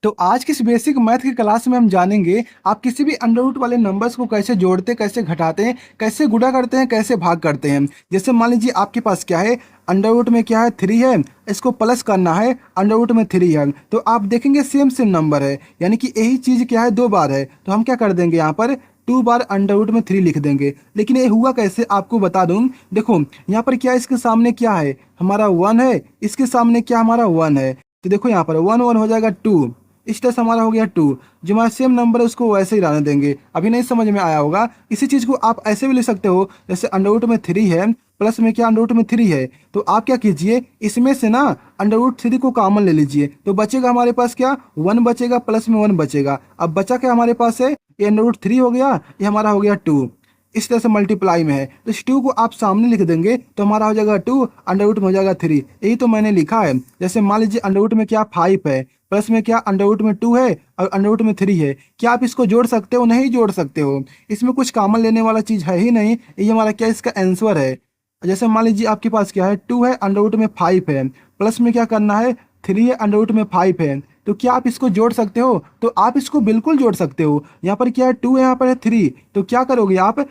तो आज की इस बेसिक मैथ की क्लास में हम जानेंगे आप किसी भी अंडर रूट वाले नंबर्स को कैसे जोड़ते, कैसे घटाते हैं, कैसे गुणा करते हैं, कैसे भाग करते हैं। जैसे मान लीजिए आपके पास क्या है, अंडर रूट में क्या है 3 है, इसको प्लस करना है, अंडर रूट में 3 है, तो आप देखेंगे सेम सेम नंबर है, यानी कि यही चीज़ क्या है 2 बार है, तो हम क्या कर देंगे यहाँ पर 2 बार अंडर रूट में 3 लिख देंगे। लेकिन ये हुआ कैसे आपको बता दूं। देखो यहाँ पर क्या है, इसके सामने क्या है हमारा 1 है, इसके सामने क्या हमारा 1 है, तो देखो यहाँ पर 1 1 हो जाएगा 2, इस तरह से हमारा हो गया 2। जो हमारा सेम नंबर है उसको वैसे ही रहने देंगे। अभी नहीं समझ में आया होगा, इसी चीज़ को आप ऐसे भी लिख सकते हो, जैसे अंडर रूट में 3 है, प्लस में क्या अंडर रूट में 3 है, तो आप क्या कीजिए इसमें से ना अंडर रूट 3 को कॉमन ले लीजिए, तो बचेगा हमारे पास क्या 1 बचेगा, प्लस में 1 बचेगा। अब बचा क्या हमारे पास है, ये अंडर रूट 3 हो गया, ये हमारा हो गया 2। इस तरह से मल्टीप्लाई में है, तो इस 2 को आप सामने लिख देंगे तो हमारा हो जाएगा 2, अंडर रूट में हो जाएगा 3। यही तो मैंने लिखा है। जैसे मान लीजिए अंडर रूट में क्या 5 है, प्लस में क्या अंडर रूट में 2 है, और अंडर रूट में 3 है। क्या आप इसको जोड़ सकते हो? नहीं जोड़ सकते हो, इसमें कुछ कॉमन लेने वाला चीज़ है ही नहीं। ये हमारा क्या इसका आंसर है। जैसे मान लीजिए आपके पास क्या है 2 है, अंडर रूट में 5 है, प्लस में क्या करना है 3 है, अंडर रूट में 5 है, तो क्या आप इसको जोड़ सकते हो? तो आप इसको बिल्कुल जोड़ सकते हो। यहाँ पर क्या है 2 है, यहाँ पर है 3, तो क्या करोगे आप,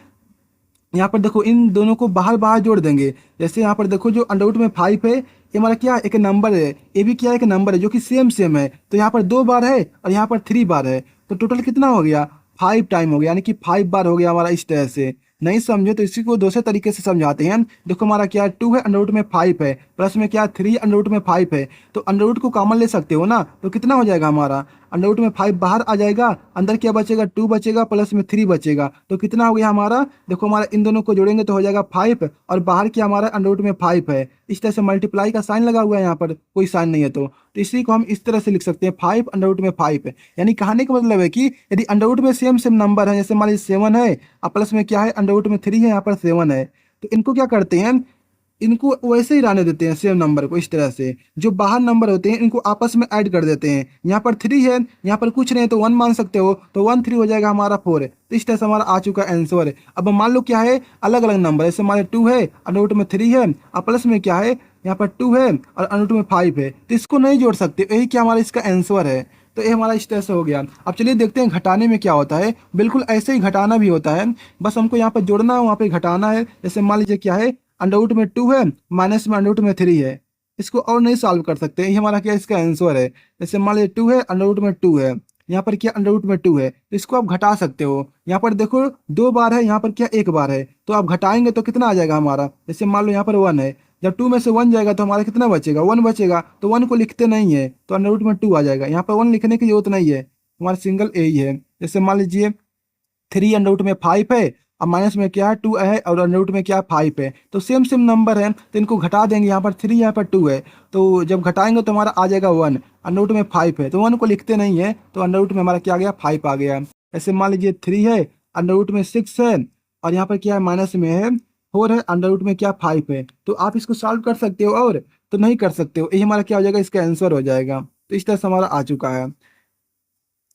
यहाँ पर देखो इन दोनों को बाहर बाहर जोड़ देंगे। जैसे यहाँ पर देखो जो अंडर रूट में 5 है, ये हमारा क्या एक नंबर है, ये भी क्या एक नंबर है जो कि सेम सेम है, तो यहाँ पर 2 बार है और यहाँ पर 3 बार है, तो टोटल कितना हो गया 5 टाइम हो गया, यानी कि 5 बार हो गया हमारा। इस तरह से नहीं समझे तो इसी को दूसरे तरीके से समझाते हैं। देखो हमारा क्या 2 है, अंडर रूट में 5 है, प्लस में क्या 3 अंडर रूट में 5 है, तो अंडर रूट को कॉमन ले सकते हो ना, तो कितना हो जाएगा हमारा अंडर रूट में 5 बाहर आ जाएगा, अंदर क्या बचेगा 2 बचेगा, प्लस में 3 बचेगा, तो कितना हो गया हमारा। देखो हमारा इन दोनों को जोड़ेंगे तो हो जाएगा 5, और बाहर क्या हमारा अंडर रूट में 5 है। इस तरह से मल्टीप्लाई का साइन लगा हुआ है, यहाँ पर कोई साइन नहीं है, तो इसी को हम इस तरह से लिख सकते हैं 5 अंडर रूट में 5 है। यानी कहने का मतलब है कि यदि अंडर रूट में सेम सेम नंबर है, जैसे मान लीजिए 7 है और प्लस में क्या है अंडर रूट में 3 है, यहाँ पर 7 है, तो इनको क्या करते हैं, इनको वैसे ही रहने देते हैं सेम नंबर को। इस तरह से जो बाहर नंबर होते हैं इनको आपस में ऐड कर देते हैं। यहाँ पर 3 है, यहाँ पर कुछ नहीं है तो 1 मान सकते हो, तो 1 3 हो जाएगा हमारा 4 है। तो इस तरह से हमारा आ चुका आंसर है। अब मान लो क्या है अलग अलग नंबर, जैसे हमारे 2 है, अंडर रूट में 3 है, और प्लस में क्या है यहाँ पर 2 है और अंडर रूट में 5 है, तो इसको नहीं जोड़ सकते। यही क्या हमारा इसका आंसर है। तो ये हमारा इस तरह से हो गया। अब चलिए देखते हैं घटाने में क्या होता है। बिल्कुल ऐसे ही घटाना भी होता है, बस हमको यहाँ पर जोड़ना है, वहाँ पे घटाना है। जैसे मान लीजिए क्या है अंडर रूट में 2 है, माइनस में अंडर रूट में 3 है, इसको और नहीं सॉल्व कर सकते। ये हमारा क्या इसका आंसर है। जैसे मान लीजिए 2 है, अंडर रूट में 2 है, यहाँ पर क्या अंडर रूट में 2 है, तो इसको आप घटा सकते हो। यहाँ पर देखो 2 बार है, यहाँ पर क्या 1 बार है, तो आप घटाएंगे तो कितना आ जाएगा हमारा। जैसे मान लो यहाँ पर 1 है, जब 2 में से 1 जाएगा तो हमारा कितना बचेगा 1 बचेगा, तो 1 को लिखते नहीं है तो अंडर रूट में 2 आ जाएगा। यहाँ पर 1 लिखने की जरूरत नहीं है, हमारा सिंगल यही है। जैसे मान लीजिए 3 अंडर रूट में 5 है, और माइनस में क्या है 2 है, और अंडर रूट में क्या है 5 है, तो सेम सेम नंबर है तो इनको घटा देंगे। यहाँ पर 3 यहाँ पर 2 है, तो जब घटाएंगे तो हमारा आ जाएगा 1, अंडर रूट में 5 है तो 1 को लिखते नहीं है, तो अंडर रूट में हमारा क्या आ गया 5 आ गया। ऐसे मान लीजिए 3 है, अंडर रूट में 6 है, और यहाँ पर क्या है माइनस में है 4 है, अंडर रूट में क्या 5 है, तो आप इसको सॉल्व कर सकते हो और तो नहीं कर सकते हो। यही हमारा क्या हो जाएगा इसका आंसर हो जाएगा। तो इस तरह से हमारा आ चुका है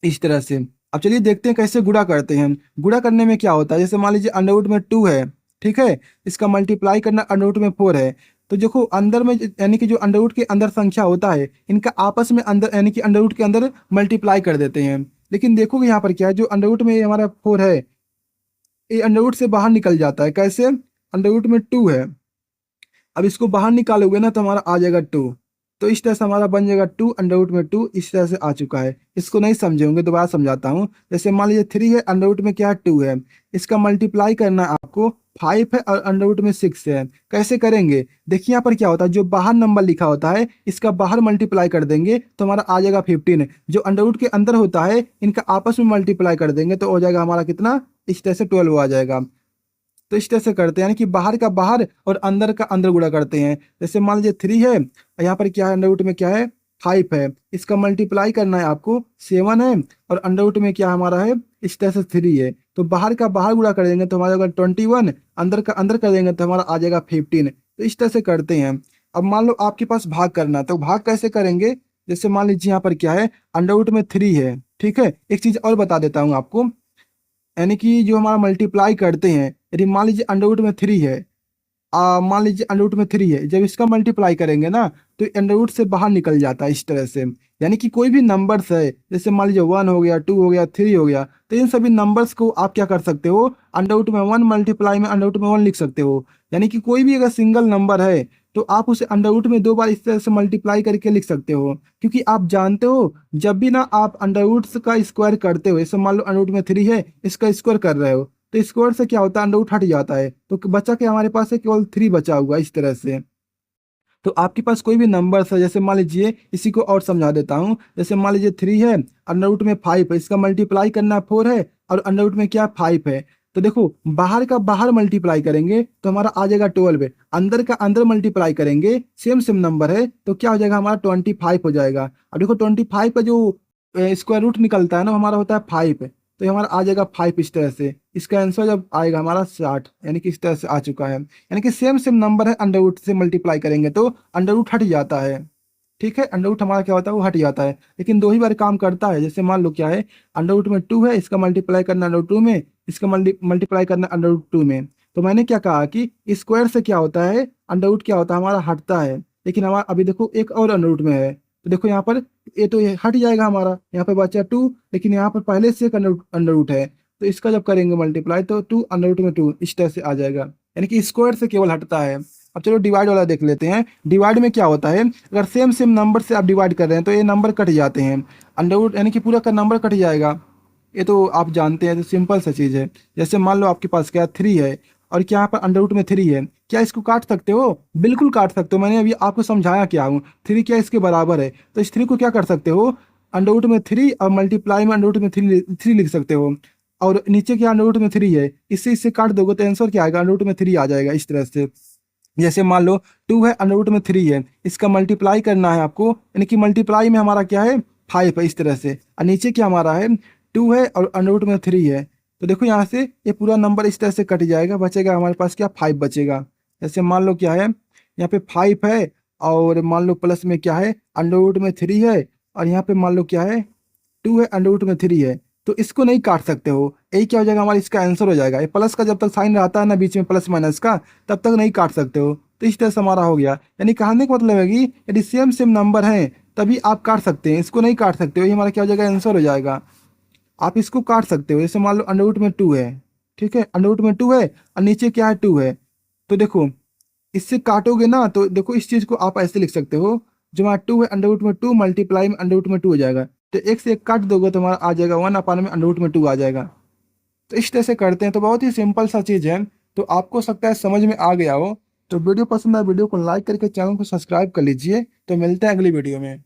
इस तरह से। अब चलिए देखते हैं कैसे गुणा करते हैं। गुणा करने में क्या होता है, जैसे मान लीजिए अंडर रूट में 2 है, ठीक है, इसका मल्टीप्लाई करना अंडर रूट में 4 है, तो देखो अंदर में यानी कि जो अंडर रूट के अंदर संख्या होता है इनका आपस में अंदर यानी कि अंडर रूट के अंदर मल्टीप्लाई कर देते हैं। लेकिन देखोगे यहाँ पर क्या है, जो अंडर रूट में हमारा 4 है ये अंडर रूट से बाहर निकल जाता है। कैसे, अंडर रूट में 2 है, अब इसको बाहर निकालोगे ना तो हमारा आ जाएगा 2, तो इस तरह से हमारा बन जाएगा 2 अंडर रूट में 2। इस तरह से आ चुका है। इसको नहीं समझे होंगे, दोबारा समझाता हूँ। जैसे मान लीजिए 3 है, अंडर रूट में क्या है 2 है, इसका मल्टीप्लाई करना है आपको 5 है, और अंडर रूट में 6 है। कैसे करेंगे, देखिए यहाँ पर क्या होता है, जो बाहर नंबर लिखा होता है इसका बाहर मल्टीप्लाई कर देंगे तो हमारा आ जाएगा 15। जो अंडर रूट के अंदर होता है इनका आपस में मल्टीप्लाई कर देंगे तो हो जाएगा हमारा कितना, इस तरह से 12 आ जाएगा। तो इस तरह से करते हैं, यानी कि बाहर का बाहर और अंदर का अंदर गुणा करते हैं। जैसे मान लीजिए 3 है, और यहाँ पर क्या है अंडर रूट में क्या है 5 है, इसका मल्टीप्लाई करना है आपको 7 है, और अंडर रूट में क्या हमारा है इस तरह से 3 है, तो बाहर का बाहर गुणा कर देंगे तो हमारा होगा 21, अंदर का अंदर कर देंगे तो हमारा आ जाएगा 15। तो इस तरह से करते हैं। अब मान लो आपके पास भाग करना है, तो भाग कैसे करेंगे। जैसे मान लीजिए यहाँ पर क्या है अंडर रूट में 3 है, ठीक है, एक चीज और बता देता हूँ आपको, यानी कि जो हमारा मल्टीप्लाई करते हैं, यदि मान लीजिए अंडर रूट में 3 है, मान लीजिए अंडर रूट में 3 है, जब इसका मल्टीप्लाई करेंगे ना तो अंडर रूट से बाहर निकल जाता है इस तरह से। यानी कि कोई भी नंबर्स है, जैसे मान लीजिए 1 हो गया, 2 हो गया, 3 हो गया, तो इन सभी नंबर्स को आप क्या कर सकते हो, अंडर रूट में 1 मल्टीप्लाई में अंडर रूट में 1 लिख सकते हो। यानी कि कोई भी अगर सिंगल नंबर है तो आप उसे अंडर रूट में 2 बार इस तरह से मल्टीप्लाई करके लिख सकते हो। क्योंकि आप जानते हो जब भी ना आप अंडर रूट का स्क्वायर करते हो, जैसे मान लो अंडर रूट में 3 है, इसका स्क्वायर कर रहे हो, तो स्क्वायर से क्या होता है, अंडर रूट हट जाता है, तो बचा के हमारे पास है केवल 3 बचा हुआ इस तरह से। तो आपके पास कोई भी नंबर है, जैसे मान लीजिए इसी को और समझा देता हूँ, जैसे मान लीजिए 3 है, अंडर रूट में 5 है, इसका मल्टीप्लाई करना 4 है, और अंडर रूट में क्या 5 है। तो देखो बाहर का बाहर मल्टीप्लाई करेंगे तो हमारा आ जाएगा 12 है, अंदर का अंदर मल्टीप्लाई करेंगे सेम सेम नंबर है तो क्या हो जाएगा, हमारा 25 हो जाएगा। अब देखो 25 का जो स्क्वायर रूट निकलता है ना, हमारा होता है 5, तो ये हमारा आ जाएगा 5 इस तरह से। इसका आंसर जब आएगा हमारा 60, यानी कि इस तरह से आ चुका है। यानी कि सेम सेम नंबर है, अंडर रूट से मल्टीप्लाई करेंगे तो अंडर रूट हट जाता है। ठीक है, अंडर रूट हमारा क्या होता है, वो हट जाता है, लेकिन 2 ही बार काम करता है। जैसे मान लो क्या है, अंडर रूट में 2 है, इसका मल्टीप्लाई करना अंडर रूट 2 में, इसका मल्टीप्लाई करना अंडर रूट 2 में। तो मैंने क्या कहा कि स्क्वायर से क्या होता है, अंडर रूट क्या होता है, हमारा हटता है। लेकिन हमारा अभी देखो एक और अंडर रूट में है, तो देखो यहाँ पर ये तो ये हट जाएगा हमारा, यहाँ पे बचा 2, लेकिन यहाँ पर पहले से एक अंडर रूट है, तो इसका जब करेंगे मल्टीप्लाई तो 2 अंडर रूट में 2 इस तरह से आ जाएगा। यानी कि स्क्वायर से केवल हटता है। अब चलो डिवाइड वाला देख लेते हैं। डिवाइड में क्या होता है, अगर सेम सेम नंबर से आप डिवाइड कर रहे हैं तो ये नंबर कट जाते हैं, अंडर रूट यानी कि पूरा का नंबर कट जाएगा। ये तो आप जानते हैं, तो सिंपल सा चीज़ है। जैसे मान लो आपके पास क्या 3 है और क्या यहाँ पर अंडर रूट में 3 है, क्या इसको काट सकते हो, बिल्कुल काट सकते हो। मैंने अभी आपको समझाया क्या हूँ, 3 क्या इसके बराबर है, तो इस 3 को क्या कर सकते हो, अंडर रूट में 3 और मल्टीप्लाई में अंडर रूट में 3 लिख सकते हो। और नीचे क्या अंडर रूट में 3 है, इससे काट दोगे तो आंसर क्या आएगा, अंडर रूट में 3 आ जाएगा इस तरह से। जैसे मान लो 2 है, अंडर रूट में 3 है, इसका मल्टीप्लाई करना है आपको, यानी कि मल्टीप्लाई में हमारा क्या है 5 है इस तरह से, और नीचे क्या हमारा है 2 है और अंडर रूट में 3 है। तो देखो यहाँ से ये पूरा नंबर इस तरह से कट जाएगा, बचेगा हमारे पास क्या 5 बचेगा। जैसे मान लो क्या है, यहाँ पे 5 है, और मान लो प्लस में क्या है अंडर रूट में 3 है, और यहाँ पे मान लो क्या है 2 है, अंडर रूट में 3 है। तो इसको नहीं काट सकते हो, यही क्या हो जाएगा हमारा, इसका आंसर हो जाएगा। ये प्लस का जब तक साइन रहता है ना बीच में, प्लस माइनस का, तब तक नहीं काट सकते हो। तो इस तरह से हमारा हो गया। यानी कहने का मतलब है कि यदि सेम सेम नंबर हैं तभी आप काट सकते हैं, इसको नहीं काट सकते हो, ये हमारा क्या हो जाएगा, आंसर हो जाएगा। आप इसको काट सकते हो, जैसे मान लो अंडर रूट में 2 है, ठीक है, अंडर रूट में 2 है और नीचे क्या है 2 है, तो देखो इससे काटोगे ना तो देखो इस चीज को आप ऐसे लिख सकते हो, जो हमारा 2 है अंडर रूट में 2 मल्टीप्लाई में अंडर रूट में 2 हो जाएगा, तो एक से एक काट दोगे तो हमारा आ जाएगा 1 अपान में अंडर रूट में 2 आ जाएगा। तो इस तरह से करते हैं, तो बहुत ही सिंपल सा चीज़ है। तो आपको सकता है समझ में आ गया हो। तो वीडियो पसंद आए वीडियो को लाइक करके चैनल को सब्सक्राइब कर लीजिए। तो मिलते हैं अगली वीडियो में।